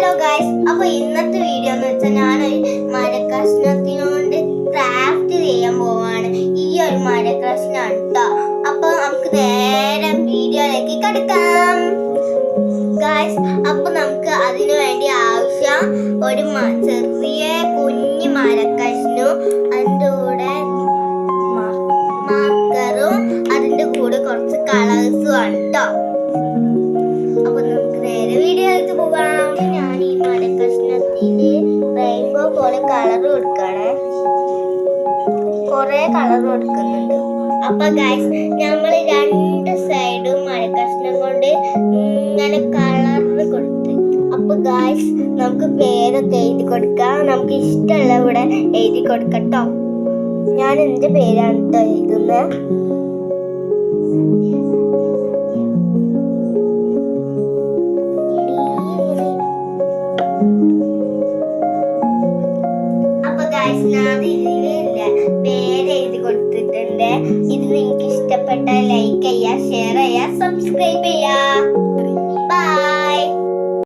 Hello guys, അപ്പൊ ഇന്നത്തെ video എന്ന് വെച്ചാൽ ഞാനൊരു മരക്കഷ്ണത്തിനോണ്ട് ക്രാഫ്റ്റ് ചെയ്യാൻ പോവാണ്. ഈ ഒരു മരക്കഷ്ണാണ് കേട്ടോ. അപ്പൊ നമുക്ക് നേരെ വീഡിയോയിലേക്ക് കിടക്കാം ഗൈസ്. അപ്പൊ നമുക്ക് അതിനു വേണ്ടി ആവശ്യം ഒരു ചെറിയ കുഞ്ഞു മരക്കഷ്ണവും അതിൻ്റെ കൂടെ മാർക്കറും അതിൻ്റെ കൂടെ കുറച്ച് കളേഴ്സും ആണ് കേട്ടോ. അപ്പൊ നമുക്ക് നേരെ വീഡിയോയിലേക്ക് പോകാം. ഞാൻ ഈ മരക്കഷ്ണത്തില് റെയിൻബോ പോലെ കളർ കൊടുക്കണേ, കൊറേ കളർ കൊടുക്കുന്നുണ്ട്. അപ്പൊ ഗൈസ്, നമ്മൾ രണ്ട് സൈഡും മരക്കഷ്ണം കൊണ്ട് ഇങ്ങനെ കളർ കൊടുത്ത്. അപ്പൊ ഗൈസ്, നമുക്ക് പേരൊക്കെ എഴുതി കൊടുക്കാം. നമുക്ക് ഇഷ്ടമുള്ള ഇവിടെ എഴുതി കൊടുക്കട്ടോ. ഞാൻ എന്റെ പേരാണ് കേട്ടോ എഴുതുന്നത്. പേര് എഴുതി കൊടുത്തിട്ടുണ്ട്. ഇത് നിങ്ങൾക്ക് ഇഷ്ടപ്പെട്ടാൽ ലൈക്ക് ചെയ്യുക, ഷെയർ ചെയ്യുക, സബ്സ്ക്രൈബ് ചെയ്യുക.